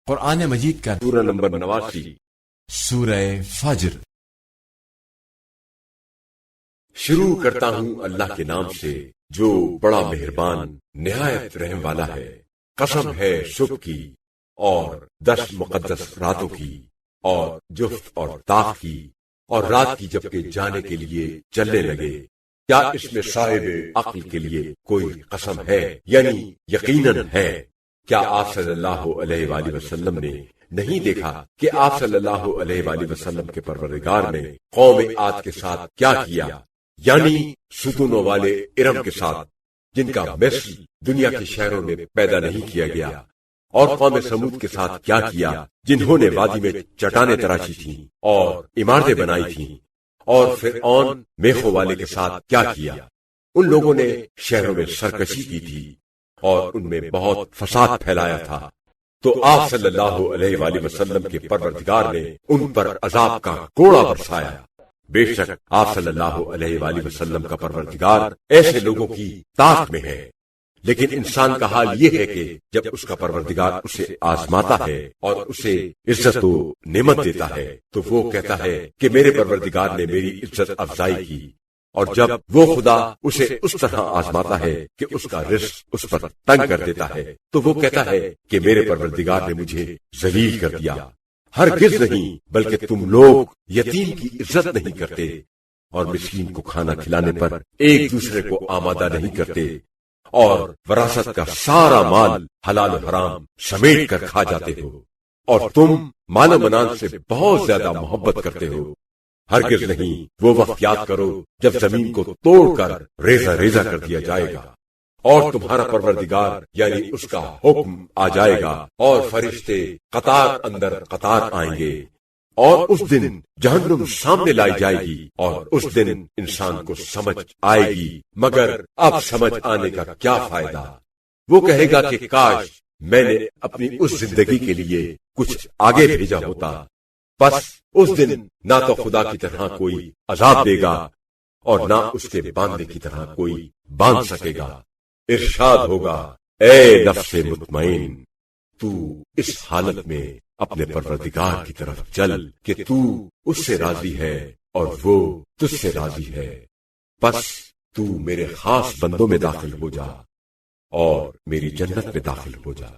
قرآن مجید کا سورہ نمبر 89 سورہ فجر۔ شروع کرتا ہوں اللہ کے نام سے جو بڑا مہربان نہایت رحم والا ہے۔ قسم ہے صبح کی اور 10 مقدس راتوں کی اور جفت اور طاق کی اور رات کی جبکہ جانے کے لیے چلنے لگے۔ کیا اس میں صاحب عقل کے لیے کوئی قسم ہے؟ یعنی یقیناً ہے۔ کیا آپ صلی اللہ علیہ وآلہ وسلم نے نہیں دیکھا کہ آپ صلی اللہ علیہ وآلہ وسلم کے پروردگار نے قوم عاد کے ساتھ کیا کیا، یعنی ستونوں والے ارم کے ساتھ جن کا مثل دنیا کے شہروں میں پیدا نہیں کیا گیا، اور قوم سمود کے ساتھ کیا کیا جنہوں نے وادی میں چٹانیں تراشی تھیں اور عمارتیں بنائی تھیں، اور فرعون میخوں والے کے ساتھ کیا کیا۔ ان لوگوں نے شہروں میں سرکشی کی تھی اور ان میں بہت فساد پھیلایا تھا، تو آپ صلی اللہ علیہ وآلہ وسلم کے پروردگار نے ان پر عذاب کا کوڑا برسایا۔ بے شک آپ صلی اللہ علیہ وآلہ وسلم کا پروردگار ایسے لوگوں کی طاق میں ہے، لیکن انسان کا حال یہ ہے کہ جب اس کا پروردگار اسے آزماتا ہے اور اسے عزت و نعمت دیتا ہے تو وہ کہتا ہے کہ میرے پروردگار نے میری عزت افزائی کی، اور جب وہ خدا اسے اس طرح آزماتا ہے کہ اس کا رزق اس پر تنگ کر دیتا ہے تو وہ کہتا ہے کہ میرے پروردگار نے مجھے ذلیل کر دیا۔ ہرگز نہیں، بلکہ تم لوگ یتیم کی عزت نہیں کرتے اور مسکین کو کھانا کھلانے پر ایک دوسرے کو آمادہ نہیں کرتے، اور وراثت کا سارا مال حلال و حرام سمیٹ کر کھا جاتے ہو، اور تم مال و منال سے بہت زیادہ محبت کرتے ہو۔ ہرگز نہیں، وہ وقت یاد کرو جب زمین کو توڑ کر ریزہ ریزہ کر دیا جائے گا اور تمہارا پروردگار یعنی اس کا حکم آ جائے گا اور فرشتے قطار اندر قطار آئیں گے، اور اس دن جہنم سامنے لائی جائے گی، اور اس دن انسان کو سمجھ آئے گی، مگر اب سمجھ آنے کا کیا فائدہ؟ وہ کہے گا کہ کاش میں نے اپنی اس زندگی کے لیے کچھ آگے بھیجا ہوتا۔ بس اس دن نہ تو خدا کی طرح کوئی عذاب دے گا اور نہ اس کے باندھنے کی طرح کوئی باندھ سکے گا۔ ارشاد ہوگا، اے نفس مطمئن، تو اس حالت میں اپنے پروردگار کی طرف چل کہ تو اس سے راضی ہے اور وہ تجھ سے راضی ہے، بس تو میرے خاص بندوں میں داخل ہو جا اور میری جنت میں داخل ہو جا۔